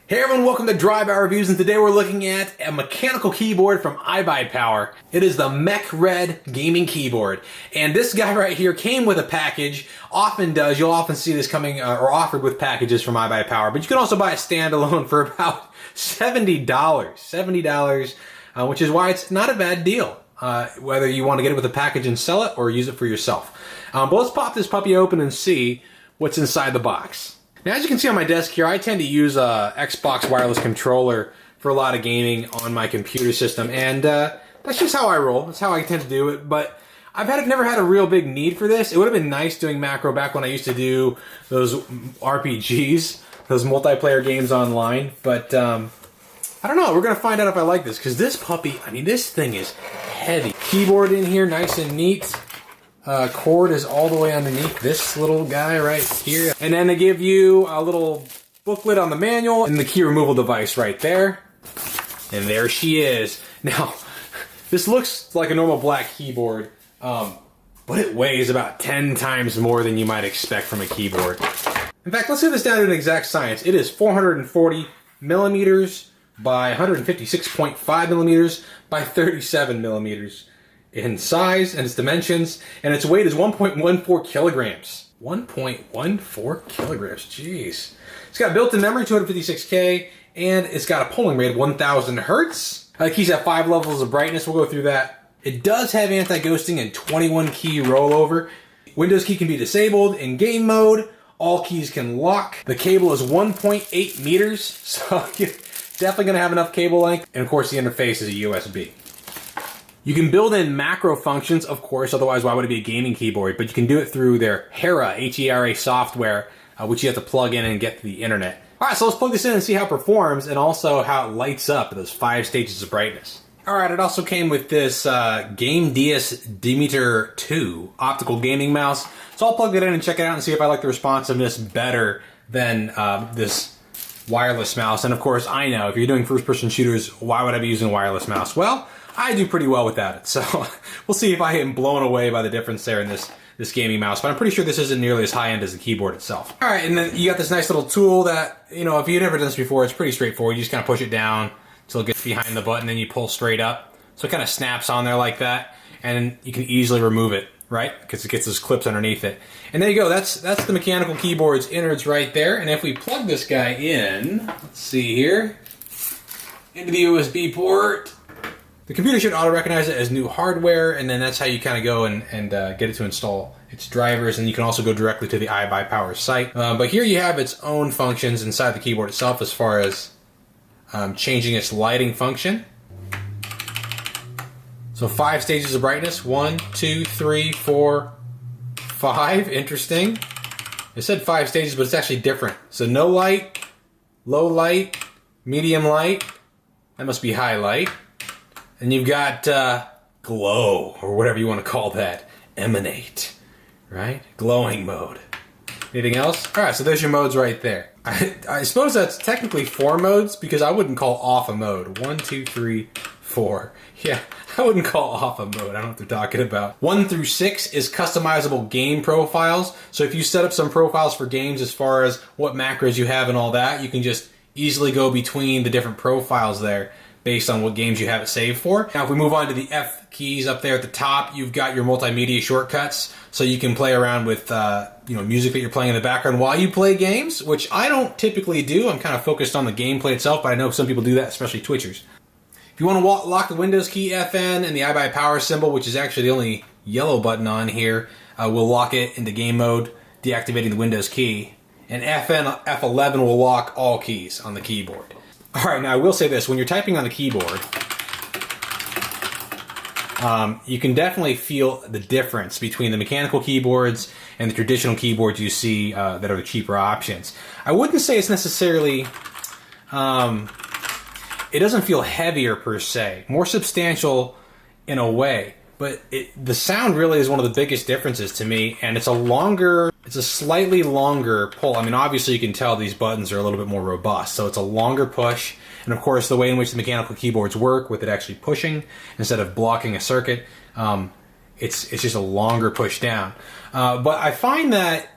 Hey everyone, welcome to Drive By Reviews, and today we're looking at a mechanical keyboard from iBuyPower. It is the MEK Red gaming keyboard, and this guy right here came with a package. Often does, you'll often see this coming or offered with packages from iBuyPower, but you can also buy it standalone for about $70, which is why it's not a bad deal. Whether you want to get it with a package and sell it or use it for yourself. But let's pop this puppy open and see what's inside the box. Now, as you can see on my desk here, I tend to use a Xbox wireless controller for a lot of gaming on my computer system, and that's just how I roll. That's how I tend to do it, but I've never had a real big need for this. It would have been nice doing macro back when I used to do those RPGs, those multiplayer games online, but I don't know. We're going to find out if I like this, because this puppy, I mean, this thing is heavy. Keyboard in here, nice and neat. Cord is all the way underneath this little guy right here. And then they give you a little booklet on the manual and the key removal device right there. And there she is. Now, this looks like a normal black keyboard, but it weighs about 10 times more than you might expect from a keyboard. In fact, let's get this down to an exact science. It is 440 millimeters by 156.5 millimeters by 37 millimeters. In size and its dimensions, and its weight is 1.14 kilograms. 1.14 kilograms, jeez. It's got built-in memory, 256K, and it's got a polling rate of 1000 hertz. The keys have 5 levels of brightness, we'll go through that. It does have anti-ghosting and 21 key rollover. Windows key can be disabled in game mode. All keys can lock. The cable is 1.8 meters, so you're definitely gonna have enough cable length. And of course the interface is a USB. You can build in macro functions, of course, otherwise why would it be a gaming keyboard? But you can do it through their HERA, HERA software, which you have to plug in and get to the internet. All right, so let's plug this in and see how it performs and also how it lights up at those 5 stages of brightness. All right, it also came with this Game DS Demeter 2 optical gaming mouse. So I'll plug it in and check it out and see if I like the responsiveness better than this wireless mouse. And of course, I know if you're doing first-person shooters, why would I be using a wireless mouse? Well, I do pretty well without it, so we'll see if I am blown away by the difference there in this gaming mouse, but I'm pretty sure this isn't nearly as high-end as the keyboard itself. All right, and then you got this nice little tool that, you know, if you've never done this before, it's pretty straightforward. You just kind of push it down until it gets behind the button, then you pull straight up. So it kind of snaps on there like that, and you can easily remove it, right? Because it gets those clips underneath it. And there you go, that's the mechanical keyboard's innards right there, and if we plug this guy in, let's see here, into the USB port, the computer should auto-recognize it as new hardware, and then that's how you kind of go and get it to install its drivers, and you can also go directly to the iBuyPower site. But here you have its own functions inside the keyboard itself as far as changing its lighting function. So 5 stages of brightness, 1, 2, 3, 4, 5, interesting. It said 5 stages, but it's actually different. So no light, low light, medium light, that must be high light. And you've got glow, or whatever you want to call that. Emanate, right? Glowing mode. Anything else? All right, so there's your modes right there. I suppose that's technically 4 modes, because I wouldn't call off a mode. 1, 2, 3, 4. Yeah, I wouldn't call off a mode. I don't know what they're talking about. 1 through 6 is customizable game profiles. So if you set up some profiles for games as far as what macros you have and all that, you can just easily go between the different profiles there, based on what games you have it saved for. Now, if we move on to the F keys up there at the top, you've got your multimedia shortcuts, so you can play around with music that you're playing in the background while you play games, which I don't typically do. I'm kind of focused on the gameplay itself, but I know some people do that, especially Twitchers. If you want to lock the Windows key FN and the iBuyPower symbol, which is actually the only yellow button on here, we'll lock it into game mode, deactivating the Windows key. And FN F11 will lock all keys on the keyboard. All right, now I will say this, when you're typing on the keyboard, you can definitely feel the difference between the mechanical keyboards and the traditional keyboards you see that are the cheaper options. I wouldn't say it's necessarily, it doesn't feel heavier per se, more substantial in a way, but the sound really is one of the biggest differences to me, and it's a slightly longer pull. I mean, obviously you can tell these buttons are a little bit more robust, so it's a longer push, and of course the way in which the mechanical keyboards work with it actually pushing instead of blocking a circuit, it's just a longer push down. But I find that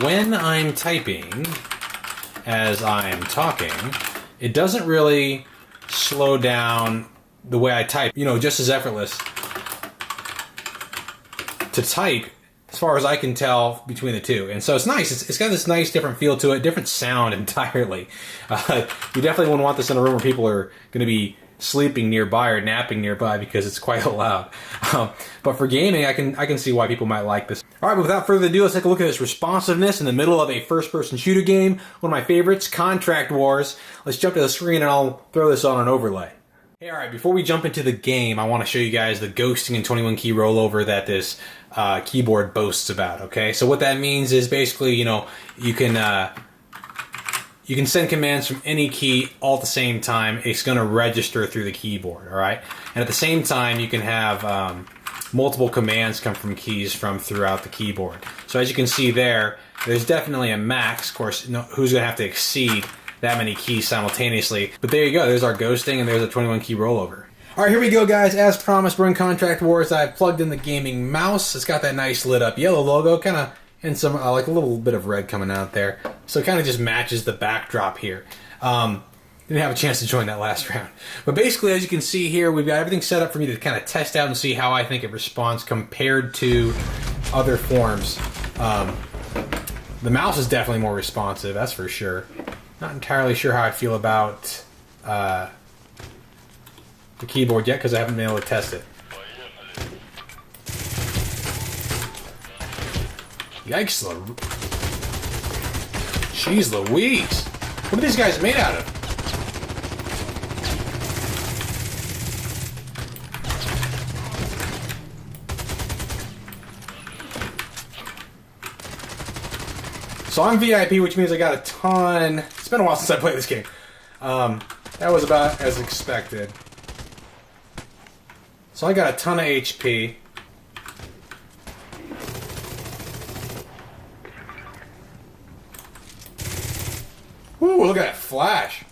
when I'm typing, as I'm talking, it doesn't really slow down the way I type. You know, just as effortless to type, as far as I can tell, between the two. And so it's nice. It's got this nice different feel to it, different sound entirely. You definitely wouldn't want this in a room where people are going to be sleeping nearby or napping nearby because it's quite loud. But for gaming, I can see why people might like this. All right, but without further ado, let's take a look at this responsiveness in the middle of a first-person shooter game. One of my favorites, Contract Wars. Let's jump to the screen and I'll throw this on an overlay. Hey, all right, before we jump into the game, I want to show you guys the ghosting and 21 key rollover that this keyboard boasts about, okay? So what that means is basically, you know, you can send commands from any key all at the same time. It's going to register through the keyboard, all right? And at the same time, you can have multiple commands come from keys from throughout the keyboard. So as you can see there, there's definitely a max. Of course, who's going to have to exceed that many keys simultaneously. But there you go, there's our ghosting and there's a 21 key rollover. All right, here we go, guys. As promised, we're in Contract Wars. I've plugged in the gaming mouse. It's got that nice lit up yellow logo, kind of, and some like a little bit of red coming out there. So it kind of just matches the backdrop here. Didn't have a chance to join that last round. But basically, as you can see here, we've got everything set up for me to kind of test out and see how I think it responds compared to other forms. The mouse is definitely more responsive, that's for sure. Not entirely sure how I feel about the keyboard yet because I haven't been able to test it. Yikes, jeez Louise. What are these guys made out of? So I'm VIP, which means I got a ton. It's been a while since I played this game. That was about as expected. So I got a ton of HP. Ooh, look at that flash.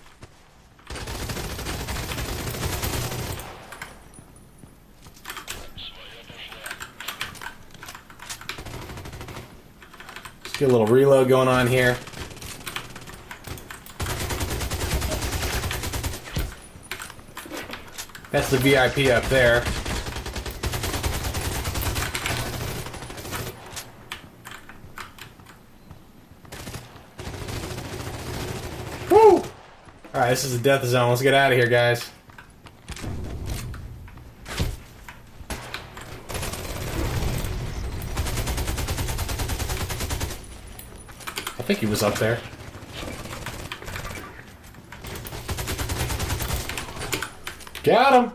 Let's get a little reload going on here. That's the VIP up there. Woo! Alright, this is the death zone. Let's get out of here, guys. I think he was up there. Got him!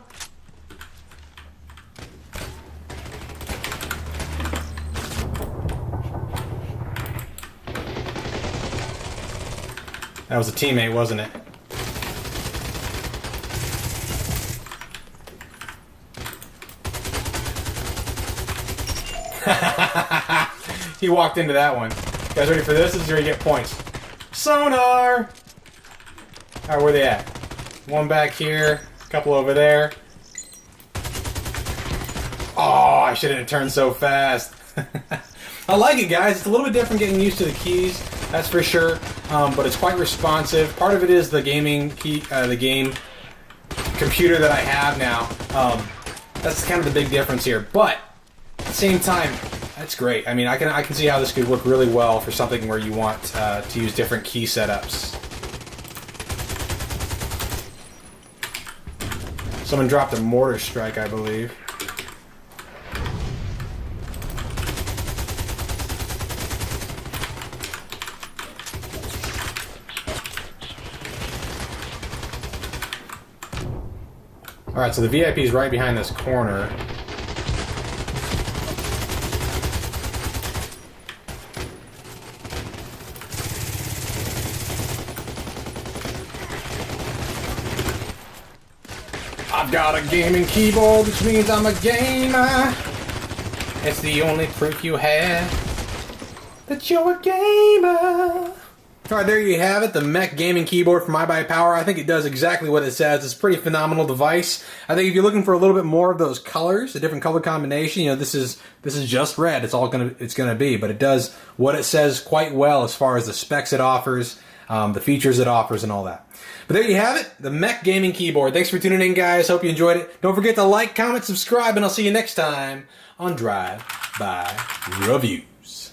That was a teammate, wasn't it? He walked into that one. You guys ready for this? This is where you get points. Sonar! Alright, where are they at? One back here. Couple over there. Oh, I shouldn't have turned so fast. I like it, guys. It's a little bit different getting used to the keys, that's for sure. But it's quite responsive. Part of it is the gaming key, the game computer that I have now. That's kind of the big difference here. But at the same time, that's great. I mean, I can see how this could work really well for something where you want to use different key setups. Someone dropped a mortar strike, I believe. Alright, so the VIP is right behind this corner. I've got a gaming keyboard, which means I'm a gamer. It's the only proof you have that you're a gamer. Alright, there you have it, the MEK gaming keyboard from iBuyPower. I think it does exactly what it says. It's a pretty phenomenal device. I think if you're looking for a little bit more of those colors, a different color combination, you know, this is just red. It's gonna be, but it does what it says quite well as far as the specs it offers. the features it offers and all that. But there you have it, the MEK gaming keyboard. Thanks for tuning in, guys. Hope you enjoyed it. Don't forget to like, comment, subscribe, and I'll see you next time on Drive By Reviews.